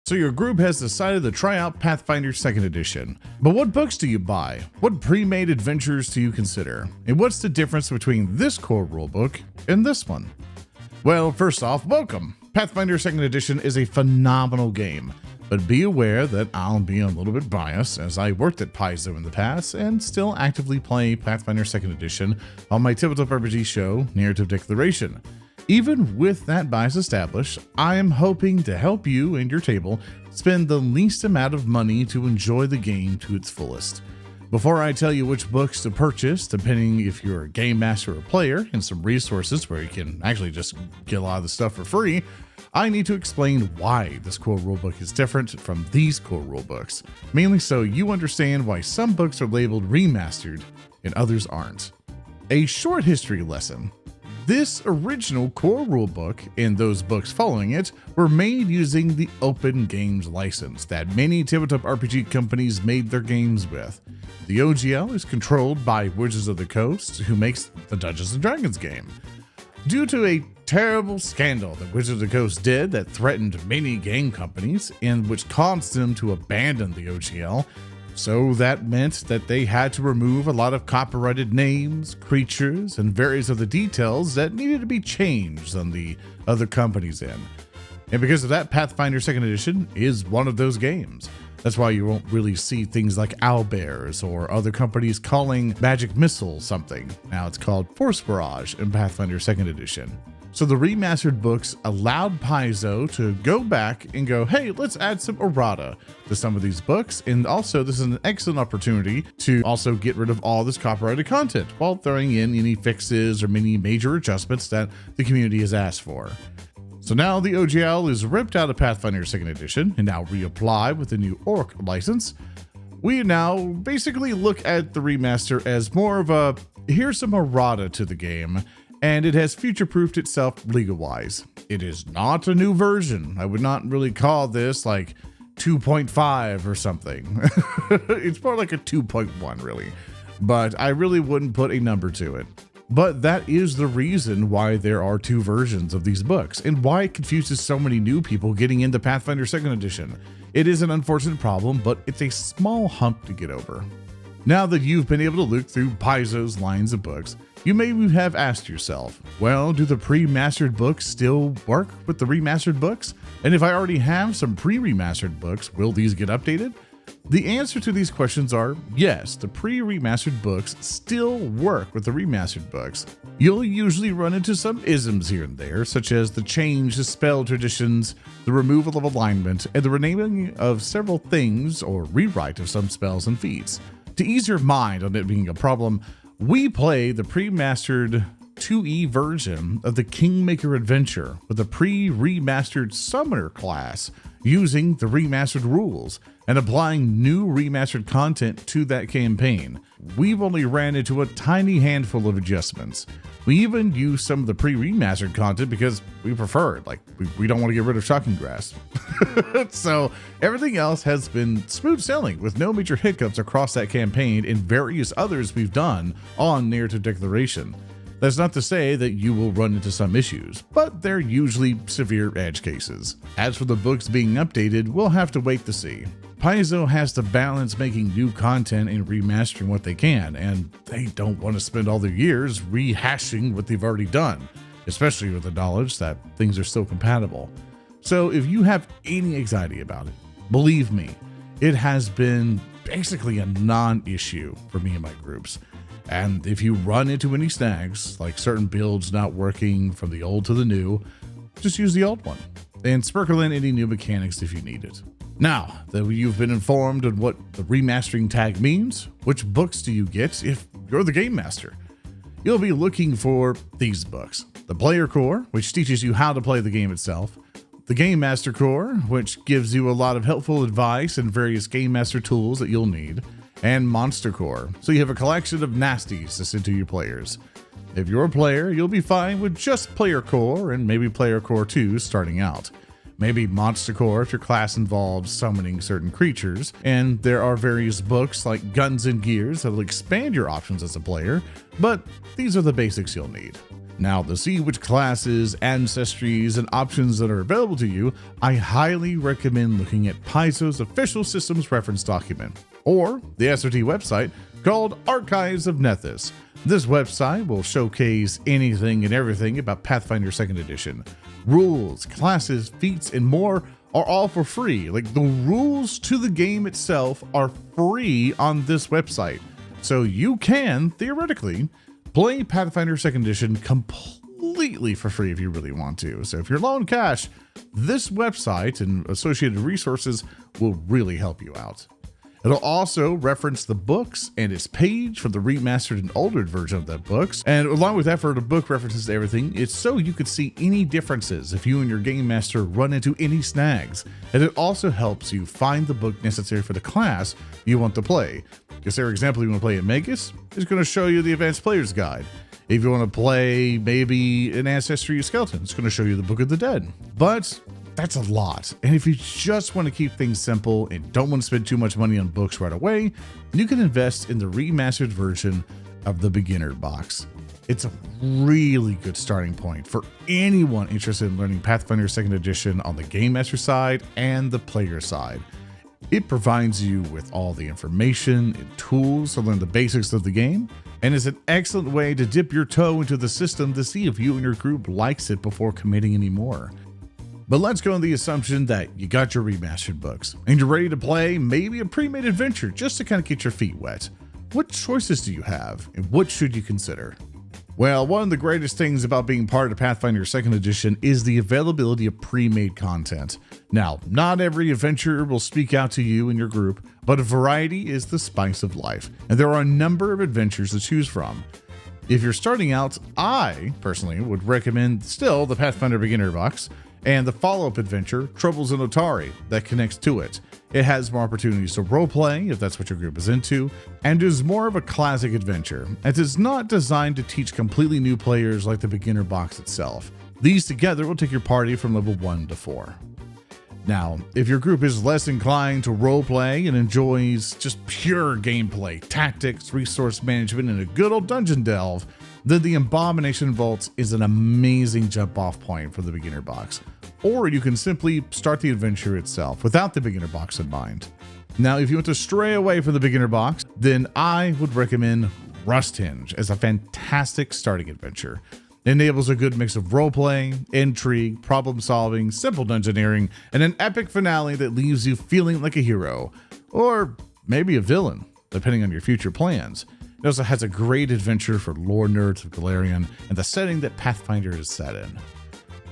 So your group has decided to try out Pathfinder Second Edition. But what books do you buy? What pre-made adventures do you consider? And what's the difference between this core rulebook and this one? Well, first off, welcome. Pathfinder Second Edition is a phenomenal game, but be aware that I'll be a little bit biased as I worked at Paizo in the past and still actively play Pathfinder Second Edition on my tabletop RPG show, Narrative Declaration. Even with that bias established, I am hoping to help you and your table spend the least amount of money to enjoy the game to its fullest. Before I tell you which books to purchase, depending if you're a game master or player, and some resources where you can actually just get a lot of the stuff for free, I need to explain why this core rulebook is different from these core rulebooks, mainly so you understand why some books are labeled remastered and others aren't. A short history lesson. This original core rulebook and those books following it were made using the Open Games license that many tabletop RPG companies made their games with. The OGL is controlled by Wizards of the Coast, who makes the Dungeons & Dragons game. Due to a terrible scandal that Wizards of the Coast did that threatened many game companies and which caused them to abandon the OGL, so that meant that they had to remove a lot of copyrighted names, creatures, and various other details that needed to be changed on the other company's end. And because of that, Pathfinder Second Edition is one of those games. That's why you won't really see things like owlbears or other companies calling magic missiles something. Now it's called Force Barrage in Pathfinder Second Edition. So the remastered books allowed Paizo to go back and go, hey, let's add some errata to some of these books. And also this is an excellent opportunity to also get rid of all this copyrighted content while throwing in any fixes or many major adjustments that the community has asked for. So now the OGL is ripped out of Pathfinder Second Edition and now reapplied with the new Orc license. We now basically look at the remaster as more of a, here's some errata to the game, and it has future-proofed itself legal-wise. It is not a new version. I would not really call this like 2.5 or something. It's more like a 2.1 really, but I really wouldn't put a number to it. But that is the reason why there are two versions of these books and why it confuses so many new people getting into Pathfinder Second Edition. It is an unfortunate problem, but it's a small hump to get over. Now that you've been able to look through Paizo's lines of books, you may have asked yourself, well, do the pre-mastered books still work with the remastered books? And if I already have some pre-remastered books, will these get updated? The answer to these questions are yes, the pre-remastered books still work with the remastered books. You'll usually run into some isms here and there, such as the change to spell traditions, the removal of alignment, and the renaming of several things or rewrite of some spells and feats. To ease your mind on it being a problem, we play the pre-mastered 2E version of the Kingmaker Adventure with a pre-remastered Summoner class using the remastered rules and applying new remastered content to that campaign. We've only ran into a tiny handful of adjustments. We even use some of the pre-remastered content because we prefer it. Like, we don't want to get rid of Shocking Grasp. So everything else has been smooth sailing with no major hiccups across that campaign and various others we've done on Narrative Declaration. That's not to say that you will run into some issues, but they're usually severe edge cases. As for the books being updated, we'll have to wait to see. Paizo has to balance making new content and remastering what they can, and they don't want to spend all their years rehashing what they've already done, especially with the knowledge that things are still compatible. So if you have any anxiety about it, believe me, it has been basically a non-issue for me and my groups. And if you run into any snags, like certain builds not working from the old to the new, just use the old one and sprinkle in any new mechanics if you need it. Now that you've been informed on what the remastering tag means, which books do you get if you're the game master? You'll be looking for these books: the Player Core, which teaches you how to play the game itself; the Game Master Core, which gives you a lot of helpful advice and various Game Master tools that you'll need; and Monster Core, so you have a collection of nasties to send to your players. If you're a player, you'll be fine with just Player Core and maybe Player Core 2 starting out. Maybe Monster Core if your class involves summoning certain creatures, and there are various books like Guns and Gears that will expand your options as a player, but these are the basics you'll need. Now, to see which classes, ancestries, and options that are available to you, I highly recommend looking at Paizo's official systems reference document, or the SRT website called Archives of Nethys. This website will showcase anything and everything about Pathfinder 2nd Edition. Rules, classes, feats, and more are all for free. Like, the rules to the game itself are free on this website. So you can, theoretically, play Pathfinder 2nd Edition completely for free if you really want to. So if you're low on cash, this website and associated resources will really help you out. It'll also reference the books and its page from the remastered and altered version of that books. And along with that, for the book references to everything, it's so you can see any differences if you and your game master run into any snags. And it also helps you find the book necessary for the class you want to play. Because, for example, you want to play a Magus, it's going to show you the Advanced Player's Guide. If you want to play maybe an Ancestry Skeleton, it's going to show you the Book of the Dead. But that's a lot. And if you just want to keep things simple and don't want to spend too much money on books right away, you can invest in the remastered version of the beginner box. It's a really good starting point for anyone interested in learning Pathfinder 2nd Edition on the Game Master side and the player side. It provides you with all the information and tools to learn the basics of the game, and is an excellent way to dip your toe into the system to see if you and your group likes it before committing any more. But let's go on the assumption that you got your remastered books and you're ready to play maybe a pre-made adventure just to kind of get your feet wet. What choices do you have, and what should you consider? Well, one of the greatest things about being part of Pathfinder 2nd Edition is the availability of pre-made content. Now, not every adventure will speak out to you and your group, but a variety is the spice of life, and there are a number of adventures to choose from. If you're starting out, I personally would recommend still the Pathfinder Beginner Box, and the follow-up adventure, Troubles in Otari, that connects to it. It has more opportunities to roleplay, if that's what your group is into, and is more of a classic adventure, as it's not designed to teach completely new players like the beginner box itself. These together will take your party from level 1 to 4. Now, if your group is less inclined to roleplay and enjoys just pure gameplay, tactics, resource management, and a good old dungeon delve, then the Abomination Vaults is an amazing jump-off point for the beginner box. Or you can simply start the adventure itself without the beginner box in mind. Now, if you want to stray away from the beginner box, then I would recommend Rusthinge as a fantastic starting adventure. It enables a good mix of roleplay, intrigue, problem-solving, simple dungeoneering, and an epic finale that leaves you feeling like a hero, or maybe a villain, depending on your future plans. It also has a great adventure for lore nerds of Galarion and the setting that Pathfinder is set in.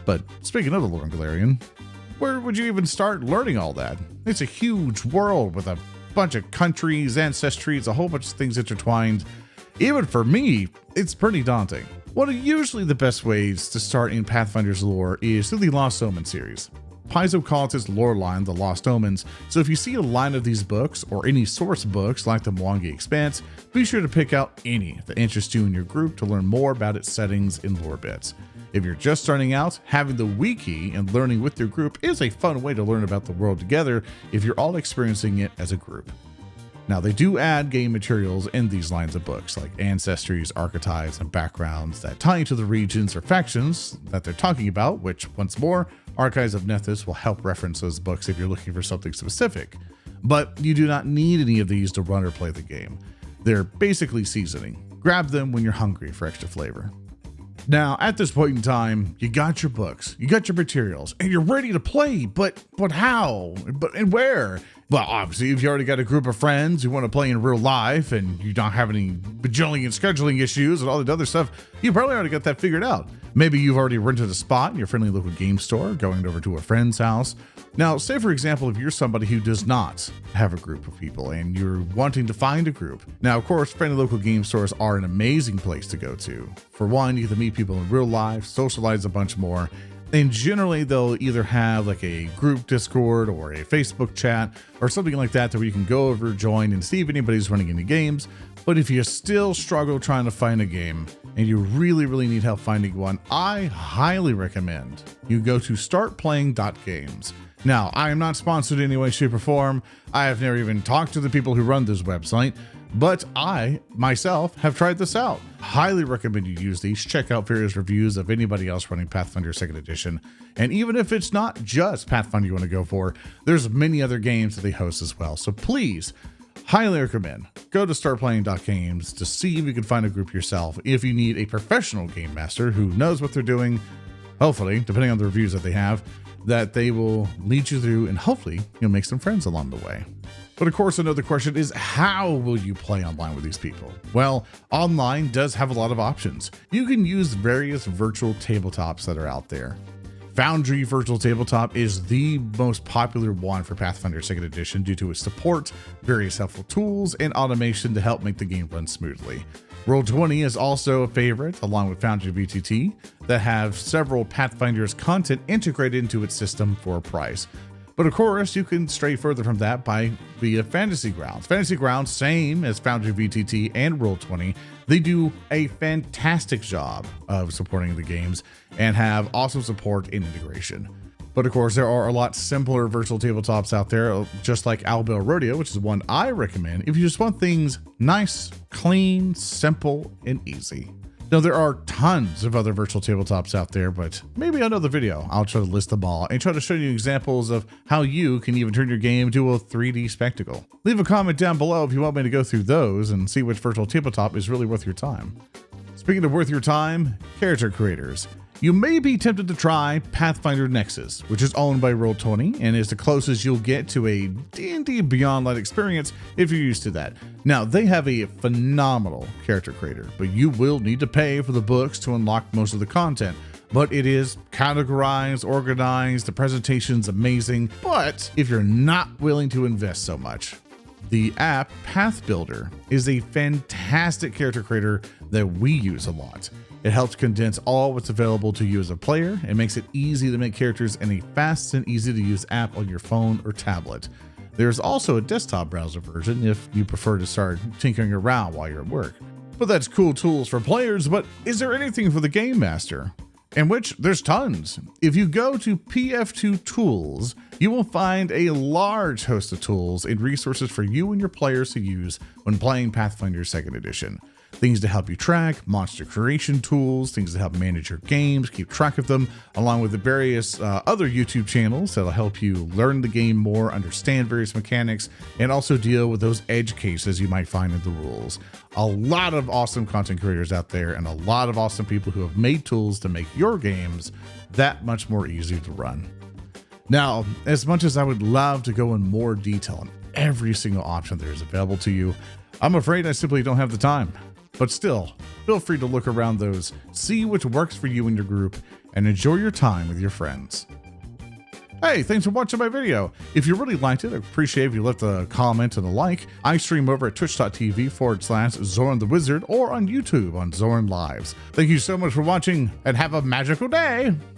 But speaking of the lore in Galarion, where would you even start learning all that? It's a huge world with a bunch of countries, ancestries, a whole bunch of things intertwined. Even for me, it's pretty daunting. One of usually the best ways to start in Pathfinder's lore is through the Lost Omen series. Paizo calls its lore line the Lost Omens, so if you see a line of these books, or any source books like the Mwangi Expanse, be sure to pick out any that interest you and your group to learn more about its settings and lore bits. If you're just starting out, having the wiki and learning with your group is a fun way to learn about the world together if you're all experiencing it as a group. Now, they do add game materials in these lines of books, like ancestries, archetypes, and backgrounds that tie into the regions or factions that they're talking about, which, once more, Archives of Nethys will help reference those books if you're looking for something specific. But you do not need any of these to run or play the game. They're basically seasoning. Grab them when you're hungry for extra flavor. Now, at this point in time, you got your books, you got your materials, and you're ready to play, but how? And where? Well, obviously, if you already got a group of friends who want to play in real life and you don't have any bajillion scheduling issues and all that other stuff, you probably already got that figured out. Maybe you've already rented a spot in your friendly local game store, going over to a friend's house. Now, say for example, if you're somebody who does not have a group of people and you're wanting to find a group. Now, of course, friendly local game stores are an amazing place to go to. For one, you get to meet people in real life, socialize a bunch more, and generally they'll either have like a group Discord or a Facebook chat or something like that where you can go over, join, and see if anybody's running any games. But if you still struggle trying to find a game and you really need help finding one, I highly recommend you go to startplaying.games. Now, I am not sponsored in any way, shape, or form. I have never even talked to the people who run this website, but I myself have tried this out. Highly recommend you use these. Check out various reviews of anybody else running Pathfinder Second Edition. And even if it's not just Pathfinder you want to go for, there's many other games that they host as well. So please, highly recommend go to startplaying.games to see if you can find a group yourself. If you need a professional game master who knows what they're doing, hopefully, depending on the reviews that they have, that they will lead you through, and hopefully you'll make some friends along the way. But of course, another question is, how will you play online with these people? Well, online does have a lot of options. You can use various virtual tabletops that are out there. Foundry Virtual Tabletop is the most popular one for Pathfinder 2nd Edition due to its support, various helpful tools, and automation to help make the game run smoothly. Roll20 is also a favorite, along with Foundry VTT, that have several Pathfinder's content integrated into its system for a price. But of course, you can stray further from that by via Fantasy Grounds. Fantasy Grounds, same as Foundry VTT and Roll20, they do a fantastic job of supporting the games and have awesome support and integration. But of course, there are a lot simpler virtual tabletops out there, just like Owlbell Rodeo, which is one I recommend if you just want things nice, clean, simple, and easy. Now, there are tons of other virtual tabletops out there, but maybe another video, I'll try to list them all and try to show you examples of how you can even turn your game into a 3D spectacle. Leave a comment down below if you want me to go through those and see which virtual tabletop is really worth your time. Speaking of worth your time, character creators. You may be tempted to try Pathfinder Nexus, which is owned by Roll20 and is the closest you'll get to a D&D Beyond-like experience if you're used to that. Now, they have a phenomenal character creator, but you will need to pay for the books to unlock most of the content. But it is categorized, organized, the presentation's amazing. But if you're not willing to invest so much, the app Path Builder is a fantastic character creator that we use a lot. It helps condense all what's available to you as a player and makes it easy to make characters in a fast and easy to use app on your phone or tablet. There's also a desktop browser version if you prefer to start tinkering around while you're at work. But that's cool tools for players, but is there anything for the game master? In which there's tons. If you go to PF2 Tools, you will find a large host of tools and resources for you and your players to use when playing Pathfinder 2nd Edition. Things to help you track, monster creation tools, things to help manage your games, keep track of them, along with the various other YouTube channels that'll help you learn the game more, understand various mechanics, and also deal with those edge cases you might find in the rules. A lot of awesome content creators out there and a lot of awesome people who have made tools to make your games that much more easy to run. Now, as much as I would love to go in more detail on every single option there is available to you, I'm afraid I simply don't have the time. But still, feel free to look around those, see which works for you and your group, and enjoy your time with your friends. Hey, thanks for watching my video. If you really liked it, I'd appreciate if you left a comment and a like. I stream over at twitch.tv/ZoranTheWizard or on YouTube on Zoran Lives. Thank you so much for watching and have a magical day.